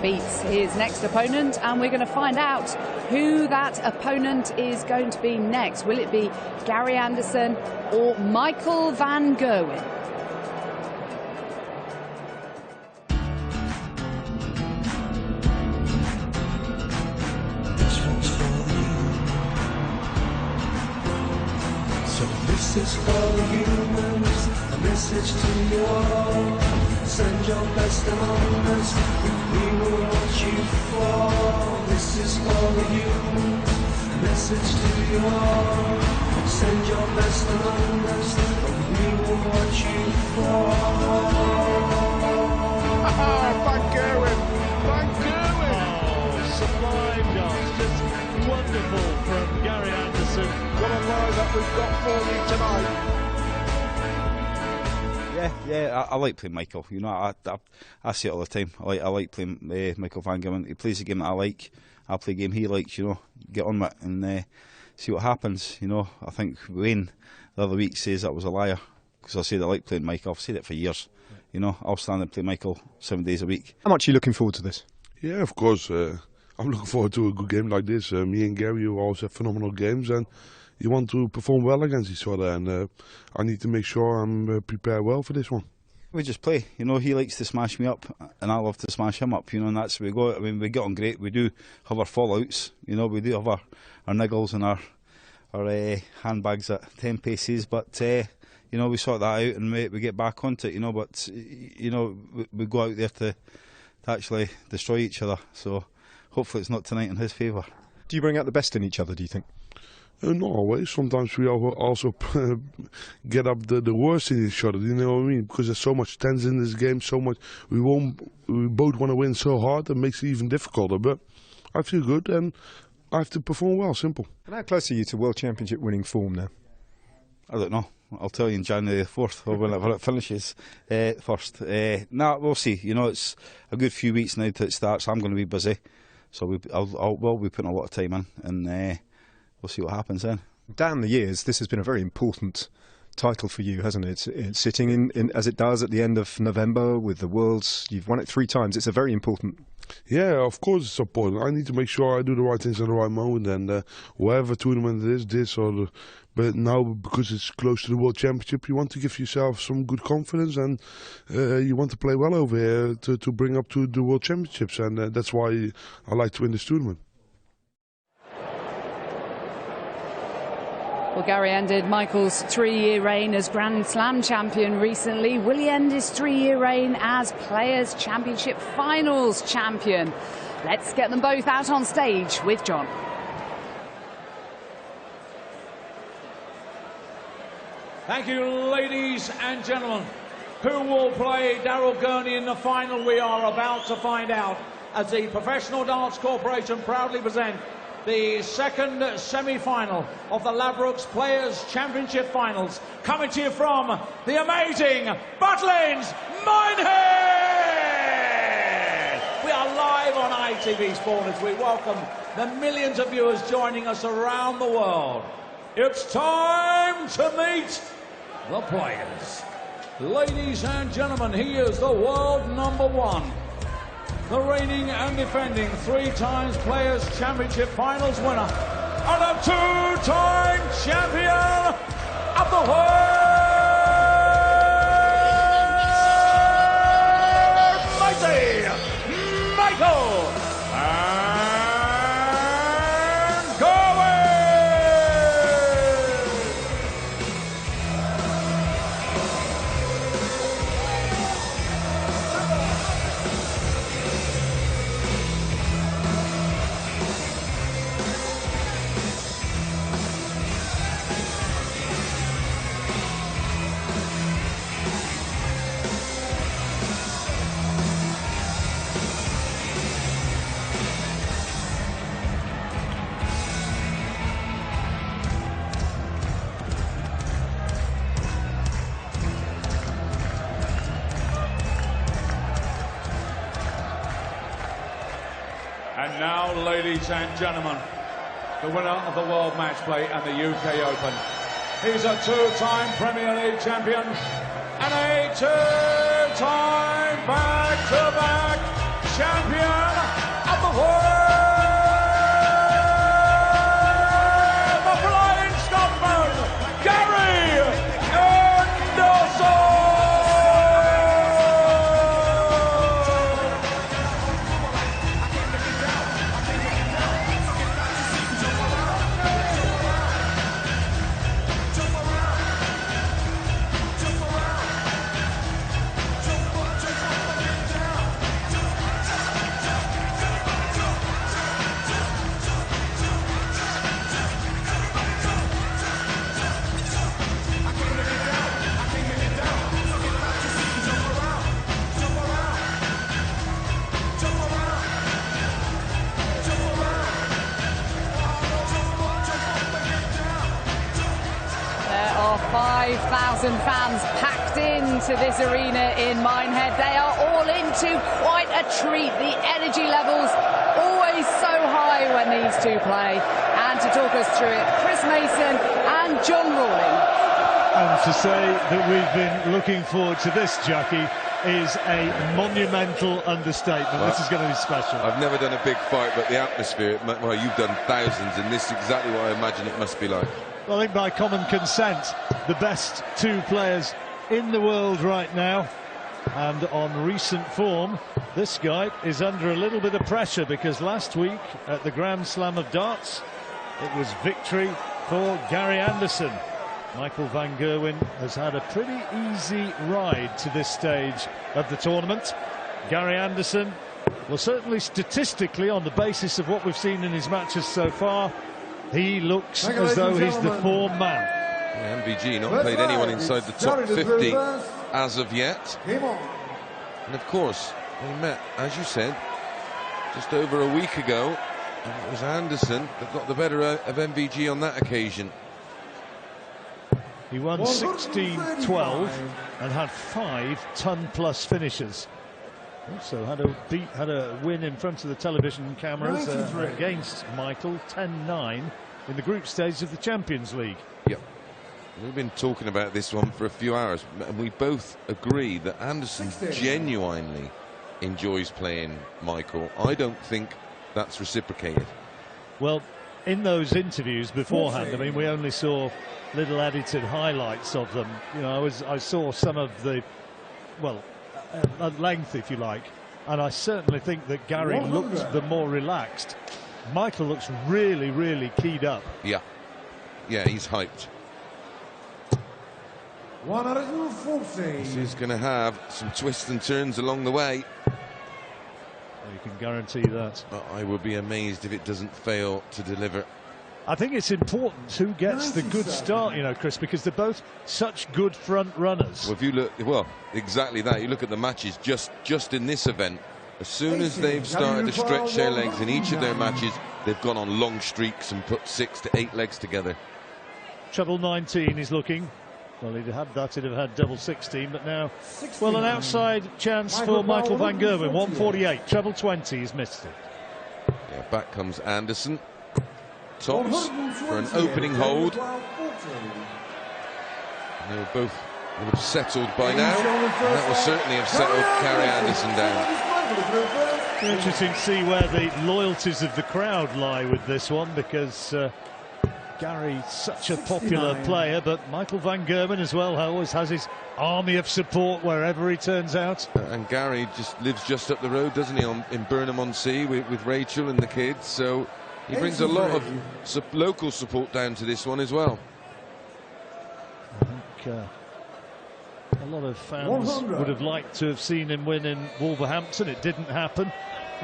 beats his next opponent, and we're going to find out who that opponent is going to be next. Will it be Gary Anderson or Michael van Gerwen? This is for the humans, a message to you all. Send your best among us, we will watch you fall. This is for the humans, a message to you all. Send your best among us, we will watch you fall. Van Gerwen! Van Gerwen! Oh, sublime dance, just wonderful from Gary Anderson. What a lineup we've got for you tonight. Yeah, I like playing Michael. You know, I say it all the time. I like playing Michael van Gerwen. He plays the game that I like. I play the game he likes. You know, get on with it and see what happens. You know, I think Wayne the other week says that was a liar because I said I like playing Michael. I've said it for years. You know, I'll stand and play Michael 7 days a week. How much are you looking forward to this? Yeah, of course. I'm looking forward to a good game like this. Me and Gary always have phenomenal games, and you want to perform well against each other. And I need to make sure I'm prepared well for this one. We just play. You know, he likes to smash me up, and I love to smash him up. You know, and that's where we go. I mean, we get on great. We do have our fallouts. You know, we do have our niggles and our handbags at 10 paces, but. You know, we sort that out and we get back onto it, you know, but, you know, we go out there to actually destroy each other. So hopefully it's not tonight in his favour. Do you bring out the best in each other, do you think? Not always. Sometimes we also get up the worst in each other, you know what I mean? Because there's so much tension in this game, so much. We both want to win so hard, it makes it even difficult. But I feel good and I have to perform well, simple. And how close are you to World Championship winning form now? I don't know. I'll tell you in January the 4th, or whenever it finishes first. We'll see. You know, it's a good few weeks now till it starts. I'm going to be busy, so we'll be putting a lot of time in, and we'll see what happens then. Down the years, this has been a very important title for you, hasn't it? It's sitting in as it does at the end of November with the Worlds. You've won it 3 times. It's a very important. Yeah, of course it's important. I need to make sure I do the right things at the right moment, and whatever tournament it is, but now because it's close to the World Championship, you want to give yourself some good confidence, and you want to play well over here to bring up to the World Championships, and that's why I like to win this tournament. Well, Gary ended Michael's 3-year reign as Grand Slam champion recently. Will he end his 3-year reign as Players' Championship Finals champion? Let's get them both out on stage with John. Thank you, ladies and gentlemen. Who will play Daryl Gurney in the final? We are about to find out as the Professional Darts Corporation proudly present the second semi-final of the Ladbrokes Players' Championship Finals, coming to you from the amazing Butlins Minehead! We are live on ITV Sport as we welcome the millions of viewers joining us around the world. It's time to meet the players. Ladies and gentlemen, he is the world #1. The reigning and defending 3 times Players' Championship Finals winner and a 2-time champion of the world, mighty Michael van Gerwen! And now, ladies and gentlemen, the winner of the World Match Play and the UK Open. He's a 2-time Premier League champion and a 2-time back-to-back champion 5,000 fans packed into this arena in Minehead. They are all into quite a treat. The energy levels always so high when these two play. And to talk us through it, Chris Mason and John Rawling. And to say that we've been looking forward to this, Jackie, is a monumental understatement. Well, this is going to be special. I've never done a big fight, but the atmosphere, well, you've done thousands, and this is exactly what I imagine it must be like. Well, I think by common consent, the best two players in the world right now. And on recent form, this guy is under a little bit of pressure, because last week at the Grand Slam of Darts, it was victory for Gary Anderson. Michael van Gerwen has had a pretty easy ride to this stage of the tournament. Gary Anderson, well, certainly statistically, on the basis of what we've seen in his matches so far, he looks as though he's the form man. Yeah, MVG not played anyone inside the top 50 as of yet. And of course, they met, as you said, just over a week ago, and it was Anderson that got the better of MVG on that occasion. He won 16-12 and had 5 ton-plus finishes. Also had a win in front of the television cameras against Michael, 10-9 in the group stage of the Champions League. Yep. We've been talking about this one for a few hours, and we both agree that Anderson genuinely enjoys playing Michael. I don't think that's reciprocated. Well, in those interviews beforehand, I mean, we only saw little edited highlights of them. You know, I saw some of the, well, at length, if you like, and I certainly think that Gary looks the more relaxed. Michael looks really, really keyed up. Yeah, he's hyped. This is going to have some twists and turns along the way. You can guarantee that. But I would be amazed if it doesn't fail to deliver. I think it's important who gets the good start, you know, Chris, because they're both such good front runners. Well, if you look, well, exactly that. You look at the matches just in this event. As soon as they've started to stretch their legs in each of their matches, they've gone on long streaks and put 6 to 8 legs together. Treble 19 is looking. Well, he'd have had that, he'd have had double 16, but now, well, an outside chance for Michael van Gerwen, 148. Treble 20, he's missed it. Yeah, back comes Anderson. Tops for an opening hold. They were both would have settled by now, and that will certainly have settled Gary Anderson down. Interesting to see where the loyalties of the crowd lie with this one, because Gary's such a popular player, but Michael van Gerwen as well always has his army of support wherever he turns out. And Gary just lives just up the road, doesn't he, in Burnham-on-Sea with Rachel and the kids, so he brings a lot of local support down to this one as well. I think a lot of fans would have liked to have seen him win in Wolverhampton. It didn't happen.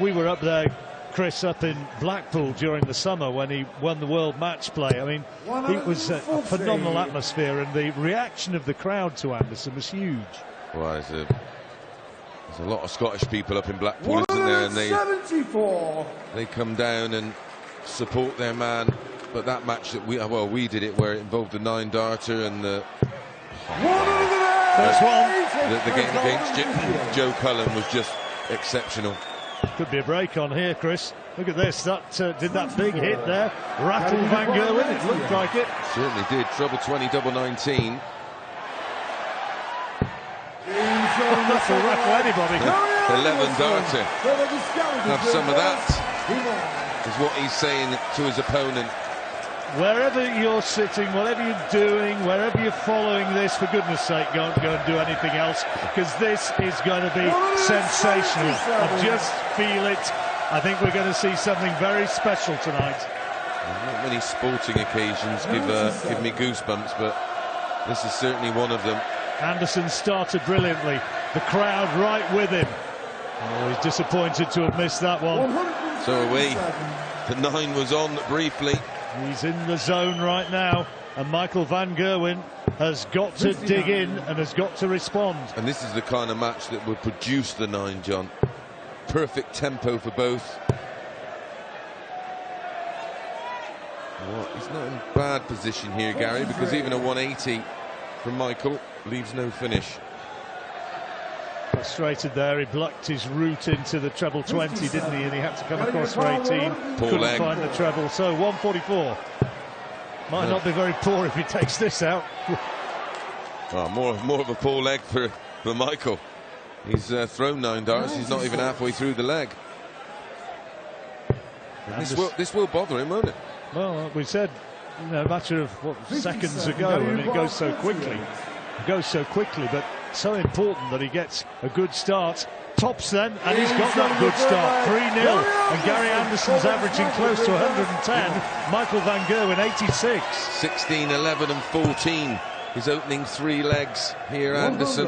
We were up there, Chris, up in Blackpool during the summer when he won the World Match Play. I mean, it was a phenomenal atmosphere, and the reaction of the crowd to Anderson was huge. Well, there's a lot of Scottish people up in Blackpool, isn't there? And they come down and support their man. But that match that we did it, where it involved the 9-darter and the first one. The game against Joe Cullen was just exceptional. Could be a break on here, Chris. Look at this. That did that big hit there. Rattled van Gerwen. It looked like it. Certainly did. Treble 20, double 19. That's a rattle anybody. 11-darter. Have some of that, is what he's saying to his opponent. Wherever you're sitting, whatever you're doing, wherever you're following this, for goodness sake, don't go and do anything else, because this is going to be sensational. I just feel it. I think we're going to see something very special tonight. Not many sporting occasions give me goosebumps, but this is certainly one of them. Anderson started brilliantly. The crowd right with him. Oh, he's disappointed to have missed that one. So are we. The 9 was on briefly. He's in the zone right now, and Michael van Gerwen has got to dig in and has got to respond. And this is the kind of match that would produce the 9, John. Perfect tempo for both. Well, he's not in bad position here, Gary, because even a 180 from Michael, leaves no finish. Frustrated there, he blocked his route into the treble 20, didn't he? And he had to come across for 18. Couldn't leg. find the treble, so 144. Might not be very poor if he takes this out. Oh, more of a poor leg for Michael. He's thrown 9 darts, he's not even halfway through the leg. This will bother him, won't it? Well, we said, you know, a matter of seconds ago, and it goes so quickly. It goes so quickly, but so important that he gets a good start. Tops then, and he's got that good start. 3-0, and Gary Anderson's averaging close to 110. Michael van Gerwen 86. 16, 11 and 14. His opening 3 legs here, Anderson.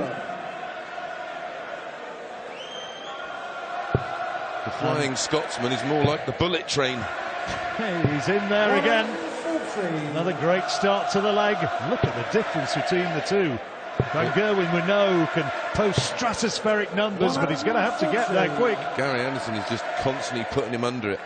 The Flying Scotsman is more like the bullet train. He's in there again. Another great start to the leg. Look at the difference between the two. Van Gerwen, we know, can post stratospheric numbers, but he's going to have to get there quick. Gary Anderson is just constantly putting him under it.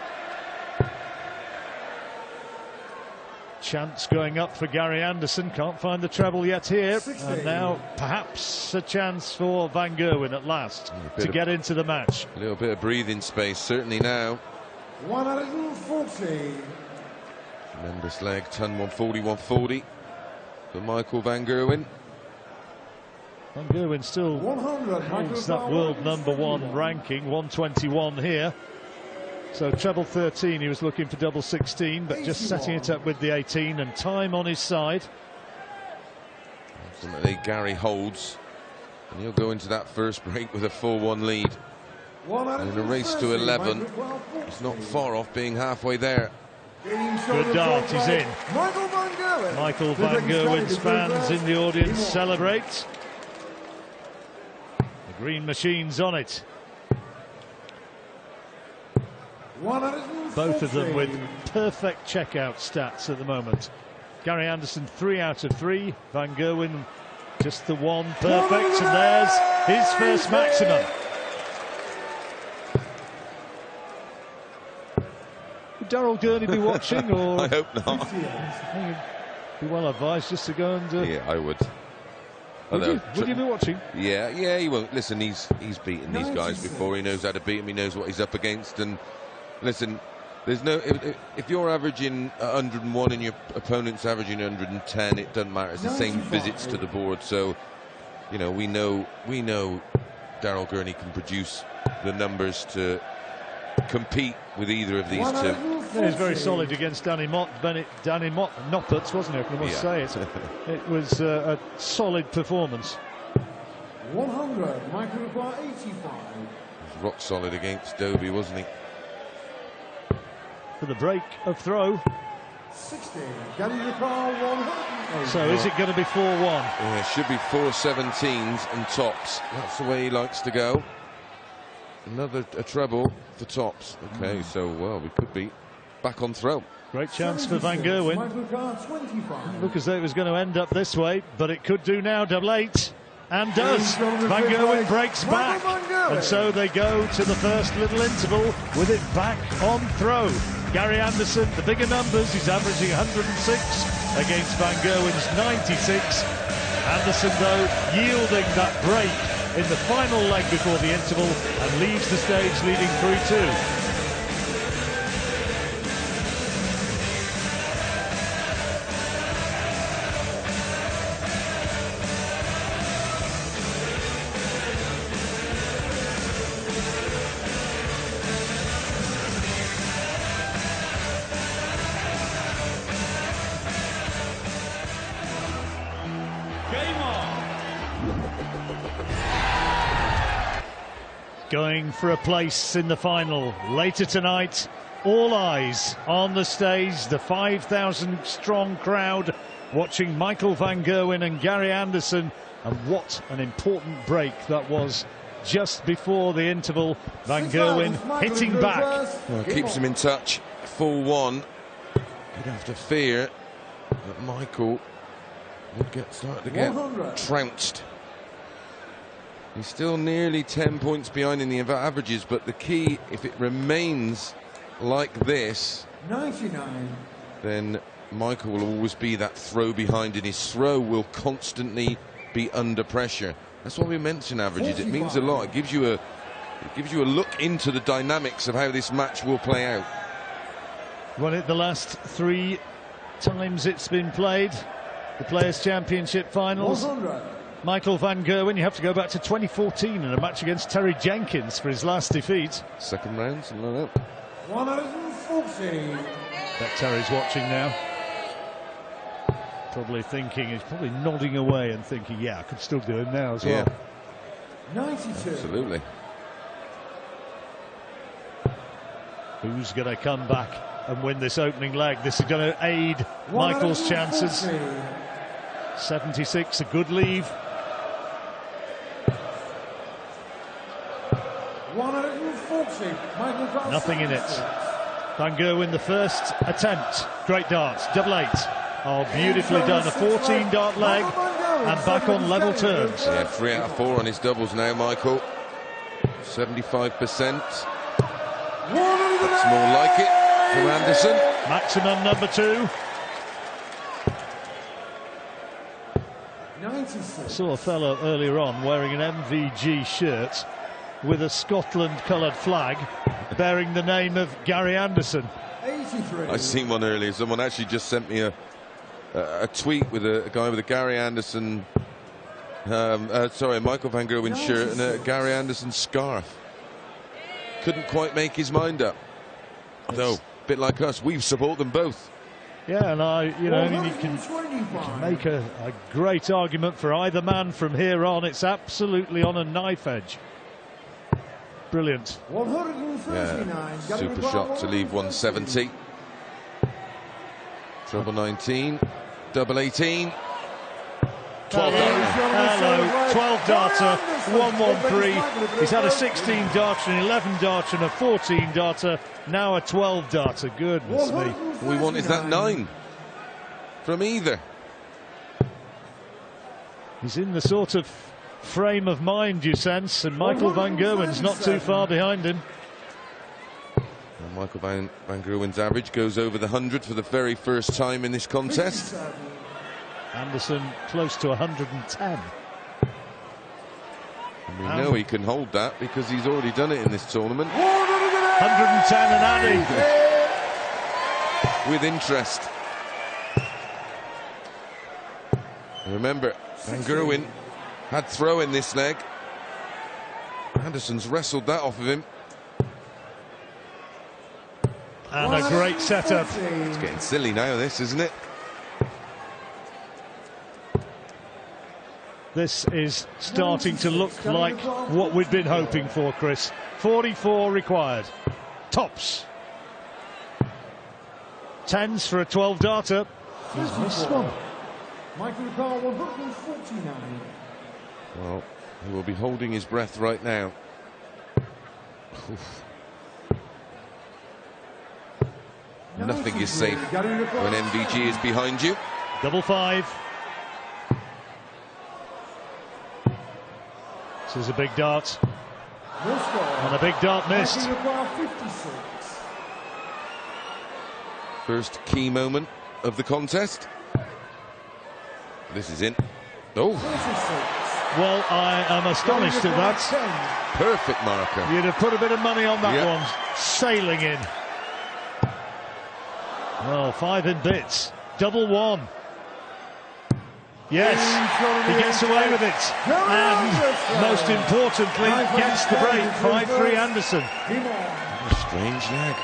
Chance going up for Gary Anderson. Can't find the treble yet here. And now perhaps a chance for Van Gerwen at last to get into the match. A little bit of breathing space, certainly now. 140. Tremendous leg, ton 140, 140 for Michael van Gerwen. Van Gerwen still holds that world #1 ranking, 121 here. So treble 13, he was looking for double 16, but just setting it up with the 18 and time on his side. Ultimately, Gary holds, and he'll go into that first break with a 4-1 lead. In a race to 11, he's not far off being halfway there. Good dart, he's in. Michael van Gerwen's fans in the audience celebrate. The green machine's on it. Both of them with perfect checkout stats at the moment. Gary Anderson 3 out of 3. Van Gerwen just the 1 perfect, and there's his first maximum. Would Daryl Gurney be watching, or? I hope not. Be well advised just to go and. Yeah, I would. Would you be watching? Yeah, he won't. Listen, he's beaten these guys before. He knows how to beat them. He knows what he's up against. And listen, there's no. If you're averaging 101 and your opponent's averaging 110, it doesn't matter. It's the same visits to the board. So, you know, we know Daryl Gurney can produce the numbers to compete with either of these two. He was very solid against Danny Nopperts, wasn't he? I must say it. It was a solid performance. 100, Michael require 85. He was rock solid against Dobie, wasn't he? For the break of throw. 60, Gary require 100. So is it going to be 4-1? Yeah, it should be 4 17s and tops. That's the way he likes to go. Another treble for tops. Okay, so well, we could be back on throw. Great chance for Van Gerwen. Look as though it was going to end up this way, but it could do now. Double 8, and does. Van Gerwen breaks back, and so they go to the first little interval with it back on throw. Gary Anderson, the bigger numbers, he's averaging 106 against Van Gerwen's 96. Anderson, though, yielding that break in the final leg before the interval and leaves the stage leading 3-2. Going for a place in the final later tonight. All eyes on the stage, the 5,000 strong crowd watching Michael van Gerwen and Gary Anderson, and what an important break that was just before the interval. Van Gerwen hitting back. Well, keeps him in touch. 4-1. You'd have to fear that Michael would start to get trounced. He's still nearly 10 points behind in the averages, but the key, if it remains like this, 99, then Michael will always be that throw behind, and his throw will constantly be under pressure. That's why we mention averages. It means a lot. It gives you a look into the dynamics of how this match will play out. Won it the last 3 times it's been played. The Players' Championship finals. Michael van Gerwen, you have to go back to 2014 in a match against Terry Jenkins for his last defeat. Second round, something like that. 140. Bet Terry's watching now. Probably thinking, he's probably nodding away and thinking, yeah, I could still do him now as well. 92. Absolutely. Who's going to come back and win this opening leg? This is going to aid Michael's chances. 76, a good leave. 140. Michael Nothing in it. Van Gerwen, the first attempt. Great darts, double 8. Oh, beautifully done. A 14-dart leg and back on level terms. Yeah, 3 out of 4 on his doubles now, Michael. 75%. That's more like it from Anderson. Maximum number 2. 96. I saw a fellow earlier on wearing an MVG shirt with a Scotland-coloured flag bearing the name of Gary Anderson. 83. I seen one earlier. Someone actually just sent me a tweet with a guy with a Gary Anderson, sorry, Michael van Gerwen shirt and a Gary Anderson scarf. Couldn't quite make his mind up. Though, a bit like us, we support them both. Yeah, and you can make a great argument for either man from here on. It's absolutely on a knife edge. Brilliant. 139. Super shot to leave 170. Treble 19, double 18. 12 Hello, 12 darter, 113. He's had a 16 darter, an 11 darter, and a 14 darter. Now a 12 darter. Goodness me. All we want is that 9 from either. He's in the sort of frame of mind you sense, and Michael van Gerwen's not too far behind him. And Michael van Gerwen's average goes over the 100 for the very first time in this contest. Anderson close to 110. And we know he can hold that because he's already done it in this tournament. 110 and adding. With interest. And remember, van Gerwen had throw in this leg. Anderson's wrestled that off of him. And a great setup. It's getting silly now, this, isn't it? This is starting to look like what we'd been hoping for, Chris. 44 required. Tops. 10s for a 12 darter. He's missed one. Michael Carr, 149. Well, he will be holding his breath right now. Nothing is safe when MVG is behind you. Double 5. This is a big dart. And a big dart missed. First key moment of the contest. This is in. Oh. Well, I am astonished at that. Perfect marker. You'd have put a bit of money on that one. Sailing in. Well, 5 in bits. Double 1. Yes, he gets away with it. And, most importantly, gets the break. 5-3 Anderson. What a strange leg.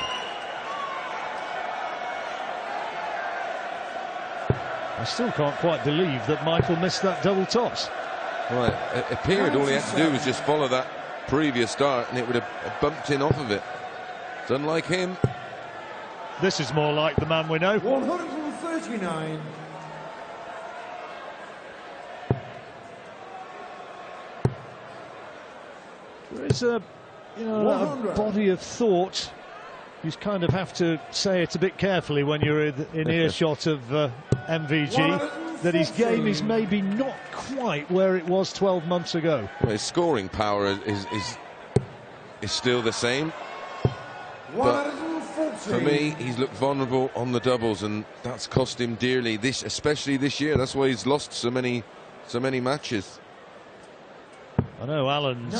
I still can't quite believe that Michael missed that double tops. Right, it appeared all he had to do was just follow that previous dart and it would have bumped in off of it. It's unlike him. This is more like the man we know. 139. There is a body of thought. You kind of have to say it a bit carefully when you're in earshot of MVG, that his game is maybe not quite where it was 12 months ago. Well, his scoring power is still the same, but For me, he's looked vulnerable on the doubles, and that's cost him dearly. Especially this year. That's why he's lost so many matches. I know Alan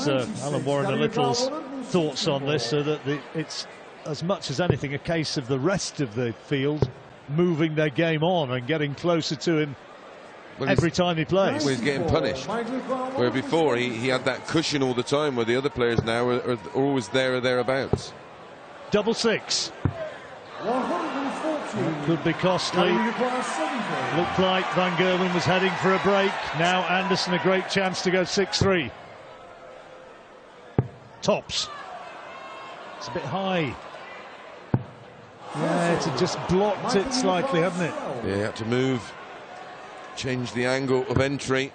Warren a little thoughts on this, so that it's as much as anything a case of the rest of the field moving their game on and getting closer to him every time he plays. Well, he's getting punished. Where before he had that cushion all the time, where the other players now are always there or thereabouts. Double six. Could be costly. Looked like Van Gerwen was heading for a break. Now Anderson a great chance to go 6-3. Tops. It's a bit high. Yeah, it's just blocked it slightly, hasn't it? Yeah, had to move, change the angle of entry.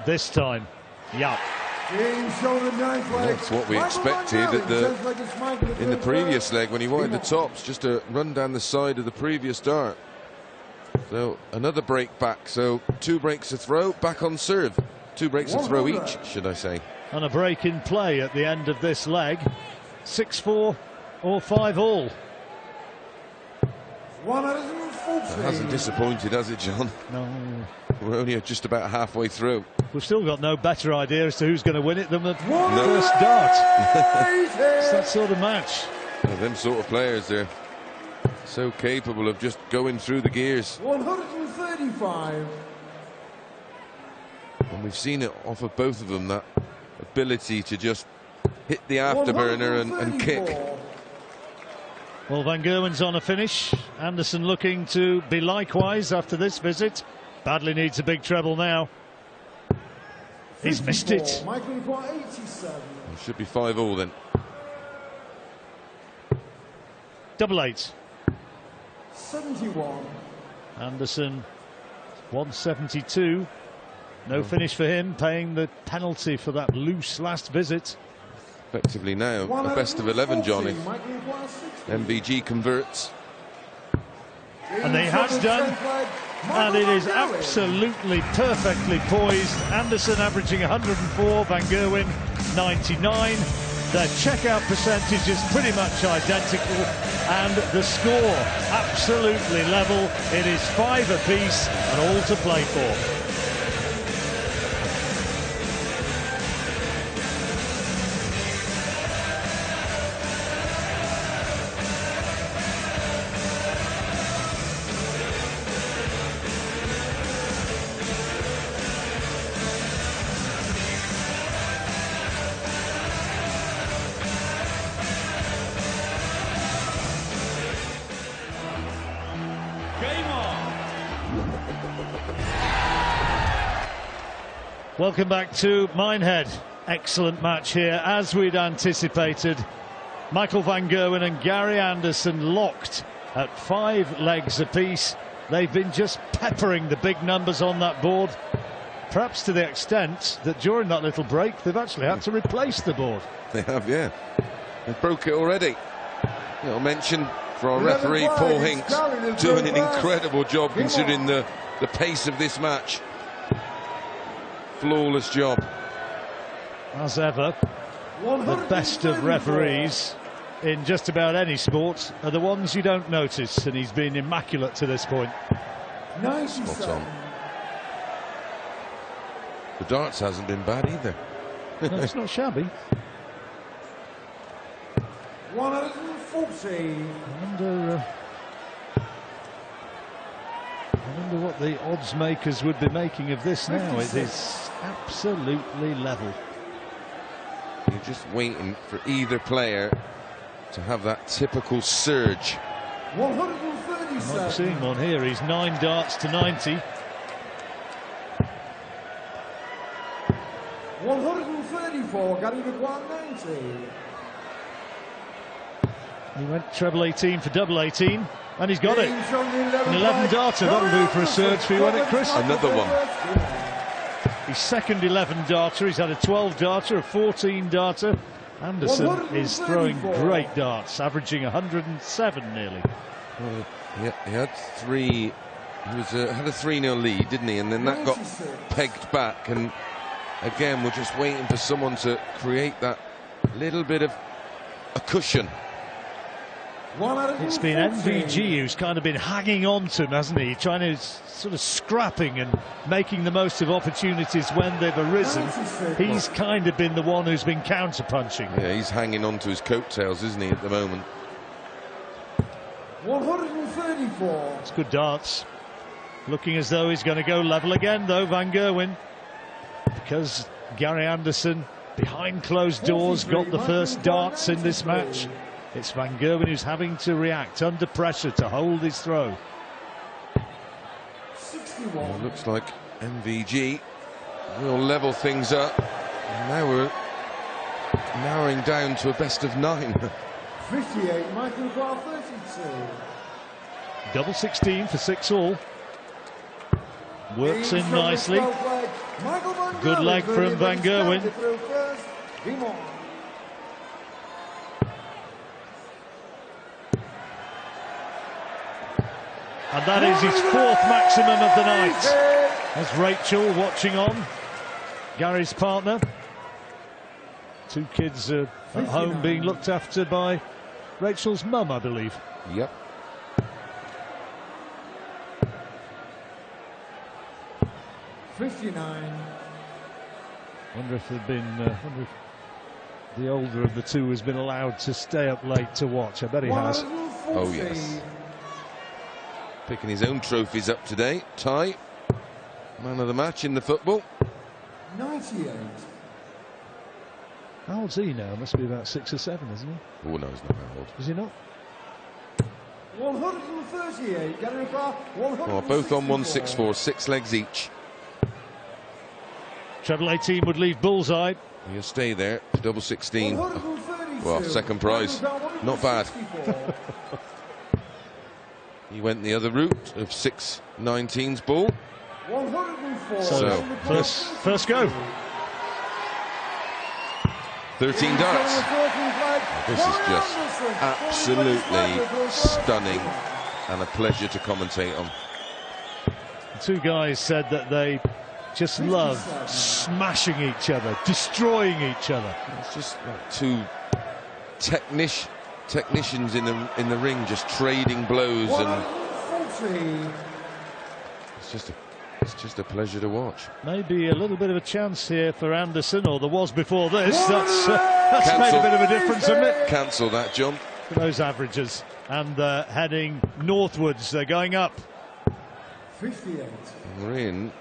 This time, yeah. That's what we expected in the previous leg when he wanted the tops, just to run down the side of the previous dart. So another break back, so 2 breaks a throw, back on serve. 2 breaks a throw each, should I say. And a break in play at the end of this leg. 6-4 or 5-all. That hasn't disappointed, has it, John? No. We're only just about halfway through. We've still got no better idea as to who's going to win it than the first dart. It's that sort of match. Well, them sort of players, they're so capable of just going through the gears. 135. And we've seen it off of both of them, that ability to just hit the afterburner and kick. Well, Van Gerwen's on a finish. Anderson looking to be likewise after this visit. Badly needs a big treble now. He's missed it. It should be 5-all then. Double 8. 71. Anderson 172. No finish for him, paying the penalty for that loose last visit. Effectively now a best of 11, John, if MVG converts. And he has done, and it is absolutely perfectly poised. Anderson averaging 104, Van Gerwen 99. Their checkout percentage is pretty much identical, and the score absolutely level. It is 5 apiece and all to play for. Welcome back to Minehead. Excellent match here, as we'd anticipated. Michael Van Gerwen and Gary Anderson locked at 5 legs apiece. They've been just peppering the big numbers on that board, perhaps to the extent that during that little break they've actually had to replace the board. They have, yeah. They broke it already. I'll mention for our referee Paul Hinks doing an incredible job considering the pace of this match. Flawless job. As ever, the best of referees in just about any sport are the ones you don't notice, and he's been immaculate to this point. Spot on. The darts hasn't been bad either. No, it's not shabby. 140. I wonder what the odds makers would be making of this now. It is absolutely level. You're just waiting for either player to have that typical surge. 137. I'm not seeing one here. He's 9 darts to 90. 134. Got him at 190. He went treble 18 for double 18. And he's got it. An 11 darter, that'll do for a surge for you, won't it, Chris? Another one. His second 11 darter. He's had a 12 darter, a 14 darter. Anderson is throwing great darts, averaging 107 nearly. Well, he had 3. He had a 3-0 lead, didn't he? And then that got pegged back. And again, we're just waiting for someone to create that little bit of a cushion. It's been MVG who's kind of been hanging on to him, hasn't he? Trying to sort of scrapping and making the most of opportunities when they've arisen. He's kind of been the one who's been counter-punching. Yeah, he's hanging on to his coattails, isn't he, at the moment? 134. It's good darts. Looking as though he's going to go level again, though, Van Gerwen. Because Gary Anderson, behind closed doors, got the first darts in this match. It's Van Gerwen who's having to react under pressure to hold his throw. Well, looks like MVG will level things up. And now we're narrowing down to a best of 9. 58, Michael Bar 32. Double 16 for 6-all. Works in nicely. Good leg from Van Gerwen. And that is his 4th maximum of the night. As Rachel watching on, Gary's partner. 2 kids at home being looked after by Rachel's mum, I believe. Yep. Wonder if there'd been. Wonder if the older of the two has been allowed to stay up late to watch. I bet he has. Oh yes. Picking his own trophies up today. Ty, man of the match in the football. 98. How old's he now? Must be about 6 or 7, isn't he? Oh no, he's not that old. Is he not? 138. Gary Bar 164. Oh, both on 164, 6 legs each. Treble 18 would leave bullseye. He'll stay there to double 16. Well, second prize. Not bad. He went the other route of 619's ball. 104. So first go. 13 darts. This is just absolutely stunning and a pleasure to commentate on. The 2 guys said that they just love smashing each other, destroying each other. It's just like 2 technicians in the ring, just trading blows, and it's just a pleasure to watch. Maybe a little bit of a chance here for Anderson, or there was before this. That's made a bit of a difference, hasn't it? Cancel that, John. For those averages, and heading northwards, they're going up. 58. We're in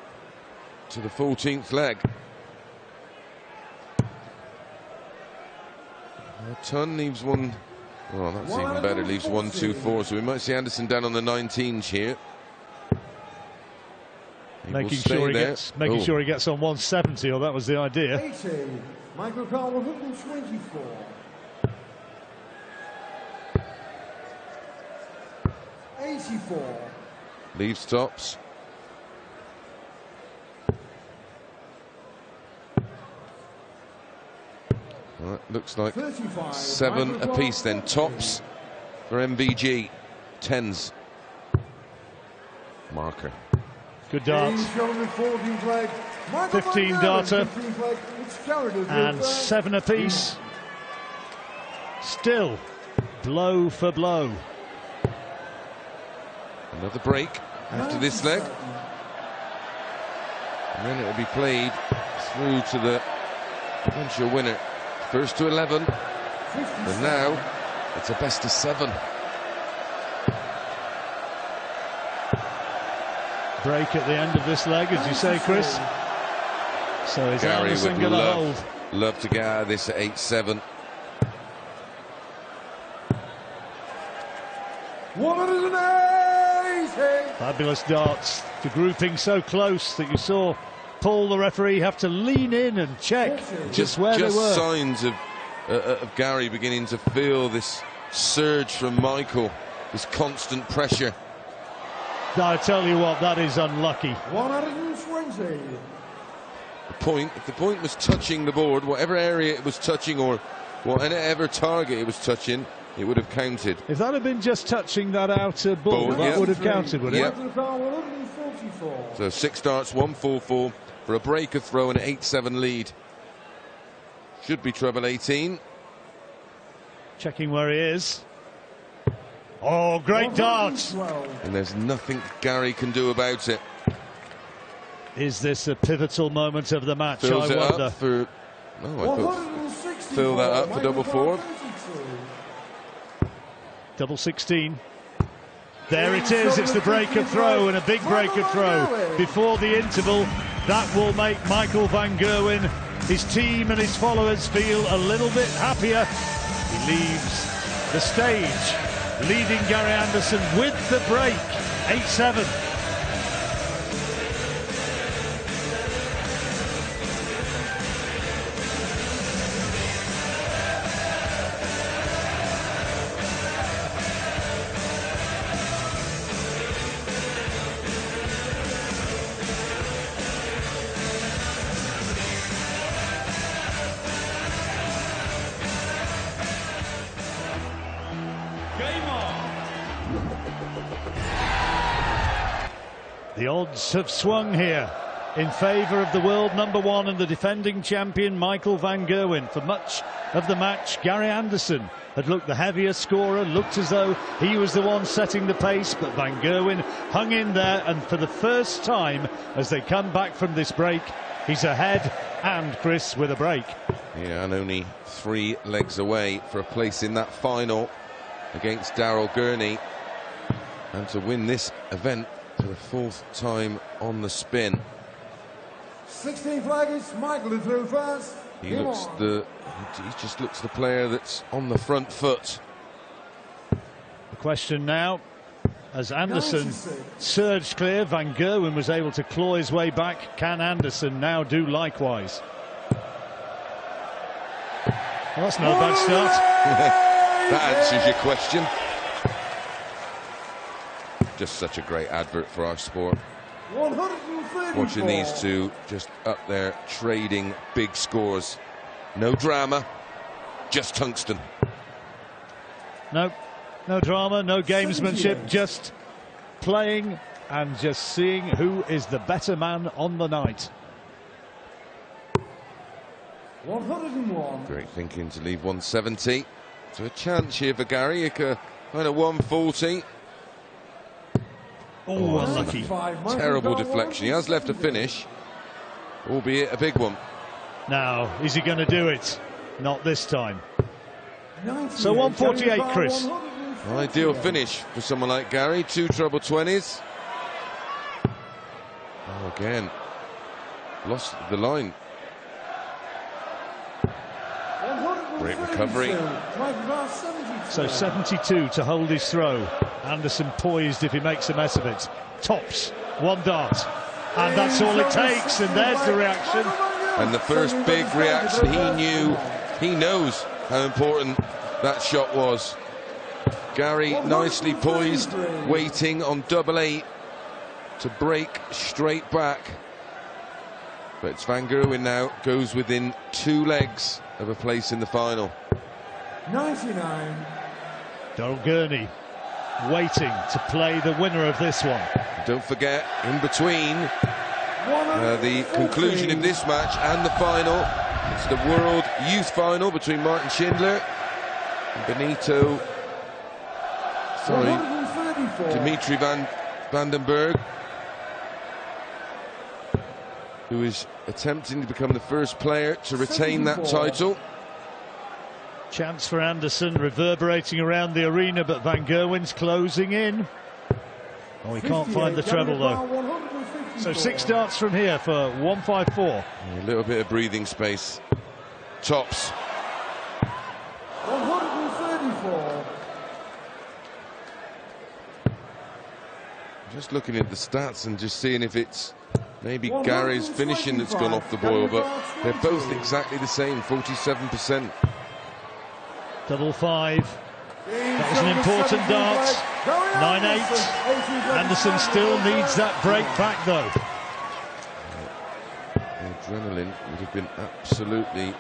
to the 14th leg. Ton leaves one. Oh, that's even better. Leaves 1, 2, 4. So we might see Anderson down on the 19s here. Making sure he gets on 170, or that was the idea. 80. Michael Carl 124. 84. Leaves tops. Well, that looks like 7 apiece then. Tops for MVG. 10s. Marker. Good darts. 15 darter. And 7 apiece. Still blow for blow. Another break after this leg. And then it will be played through to the eventual winner. First to 11. And now it's a best of 7. Break at the end of this leg, as you say, Chris. So is Gary Anderson would going to hold? love to get out of this at 8-7. 180. Fabulous darts. The grouping so close that you saw Paul, the referee, have to lean in and check just where they were. Signs of Gary beginning to feel this surge from Michael, this constant pressure. I tell you what, that is unlucky. 120. If the point was touching the board, whatever area it was touching or whatever target it was touching, it would have counted. If that had been just touching that outer ball, that would have counted, would it? Yep. So 6 darts, 144 for a break, a throw, and an 8-7 lead. Should be treble 18. Checking where he is. Oh, great dart. And there's nothing Gary can do about it. Is this a pivotal moment of the match? Fills I it wonder. up for... Oh, I thought fill that up for double 4. Double 16. There it is, it's the break of throw, and a big break of throw before the interval. That will make Michael van Gerwen, his team and his followers feel a little bit happier. He leaves the stage, leading Gary Anderson with the break, 8-7. The odds have swung here in favour of the world #1 and the defending champion Michael van Gerwen. For much of the match, Gary Anderson had looked the heavier scorer, looked as though he was the one setting the pace, but van Gerwen hung in there, and for the first time as they come back from this break, he's ahead, and Chris with a break. Yeah, and only 3 legs away for a place in that final against Daryl Gurney, and to win this event for the 4th time on the spin. 16 flaggers, Michael is through first. He just looks the player that's on the front foot. The question now, as Anderson surged clear, van Gerwen was able to claw his way back. Can Anderson now do likewise? Well, that's not a bad start. That answers your question. Just such a great advert for our sport. Watching these two just up there trading big scores. No drama, just tungsten. No drama, no gamesmanship, just playing and just seeing who is the better man on the night. 101. Great thinking to leave 170. So a chance here for Gary, kind of 140. Oh, unlucky. Terrible deflection. He has left a finish, albeit a big one. Now, is he going to do it? Not this time. So 148, Chris. Ideal finish for someone like Gary. 2 treble 20s. Oh, again. Lost the line. Great recovery. So 72 to hold his throw. Anderson poised if he makes a mess of it. Tops, 1 dart. And that's all it takes, and there's the reaction. And the first big reaction, he knows how important that shot was. Gary nicely poised, waiting on double 8 to break straight back. But it's van Gerwen now, goes within 2 legs of a place in the final. 99. Daryl Gurney waiting to play the winner of this one. Don't forget, in between the conclusion of this match and the final, it's the World Youth Final between Martin Schindler and Dimitri Vandenberg, who is attempting to become the first player to retain that title. Chance for Anderson, reverberating around the arena, but van Gerwen's closing in. Oh, he can't find the treble though. So 6 darts from here for 154. A little bit of breathing space. Tops. 134. Just looking at the stats and just seeing if it's maybe Gary's finishing that's gone off the boil, but they're both exactly the same, 47%. Double 5. That was an important dart. 9-8. Anderson still needs that break back though. The adrenaline would have been absolutely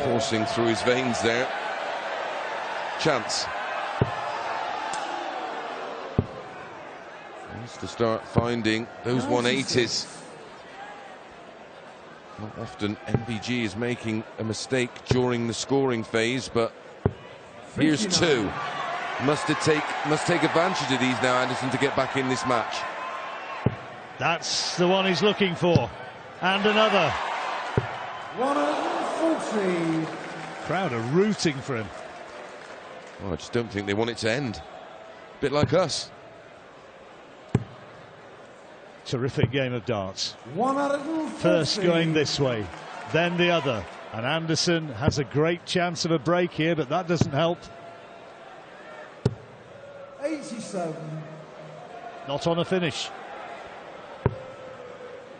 coursing through his veins there. Chance. He needs to start finding those 180s. Not often MVG is making a mistake during the scoring phase, but here's 2. Must take advantage of these now, Anderson, to get back in this match. That's the one he's looking for. And another. 140. Crowd are rooting for him. Oh, I just don't think they want it to end. A bit like us. Terrific game of darts. 140. First going this way, then the other. And Anderson has a great chance of a break here, but that doesn't help. 87. Not on a finish.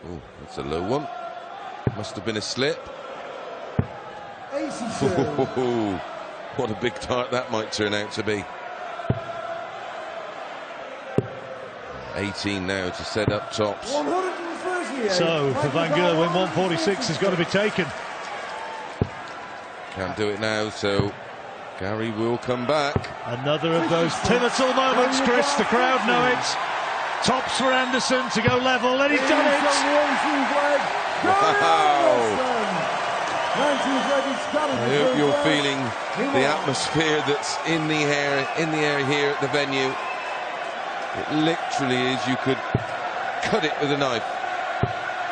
Oh, that's a low one. Must have been a slip. 82. What a big dart that might turn out to be. 18 now to set up tops. 138. So for Van Gerwen, 146 has got to be taken. Can't do it now, so Gary will come back. Another of those pivotal moments, Chris. The crowd know it. Tops for Anderson to go level, and he's done it. Wow. I hope you're feeling the atmosphere that's in the air here at the venue. It literally is, you could cut it with a knife.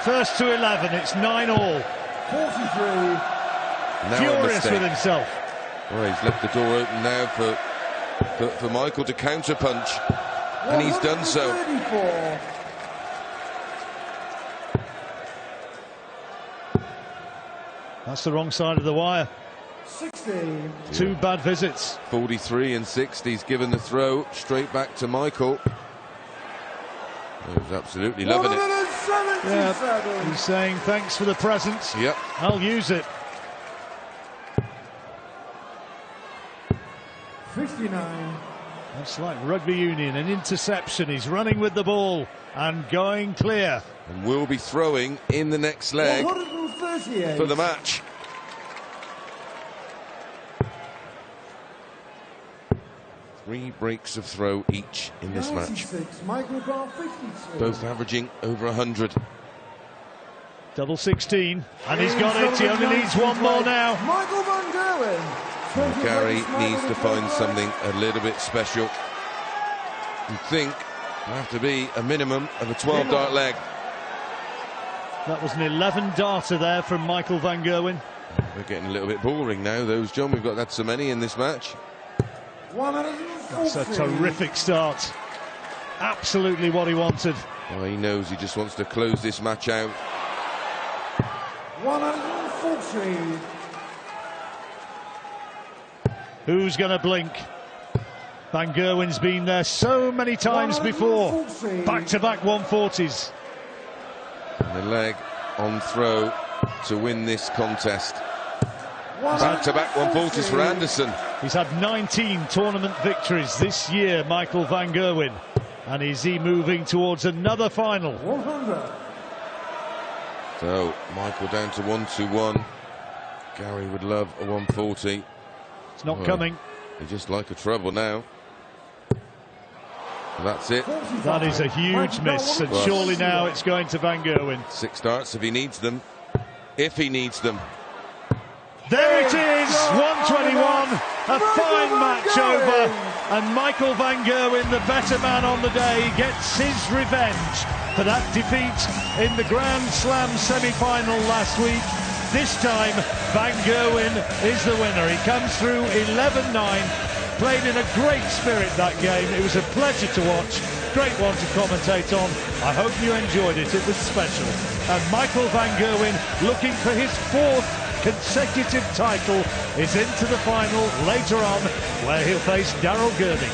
First to 11, it's 9-all. 43. Now Furious with himself. Well, he's left the door open now for Michael to counter-punch, and he's done so. 134. That's the wrong side of the wire. 60. Two bad visits. 43 and 60. He's given the throw straight back to Michael. He was absolutely loving it. 177. Yeah, he's saying thanks for the presents. Yep. I'll use it. 59. That's like rugby union, an interception. He's running with the ball and going clear. And will be throwing in the next leg 138. for the match. Three breaks of throw each in this match. 96. Michael got 52. Both averaging over 100. Double 16, and he's got it. He only needs one more now. Michael Van Gerwen. Gary needs to find something a little bit special. You think it'll have to be a minimum of a 12-dart leg. That was an 11-darter there from Michael Van Gerwen. They're getting a little bit boring now, those, John. We've got that so many in this match. 140. That's a terrific start. Absolutely what he wanted. Well, he knows he just wants to close this match out. 140. Who's going to blink? Van Gerwen's been there so many times before. Back-to-back 140s. And the leg on throw to win this contest. Back-to-back 140s for Anderson. He's had 19 tournament victories this year, Michael Van Gerwen. And is he moving towards another final? 100. So, Michael down to 1-1. Gary would love a 140. It's not coming. They just like a treble now. And that's it. That is a huge miss, and surely now it's going to Van Gerwen. 6 darts if he needs them. If he needs them. There it is, 121, a fine match over, and Michael Van Gerwen, the better man on the day, gets his revenge for that defeat in the Grand Slam semi-final last week. This time, Van Gerwen is the winner. He comes through 11-9, played in a great spirit that game. It was a pleasure to watch, great one to commentate on. I hope you enjoyed it, it was special. And Michael Van Gerwen, looking for his 4th consecutive title, is into the final later on, where he'll face Daryl Gurney.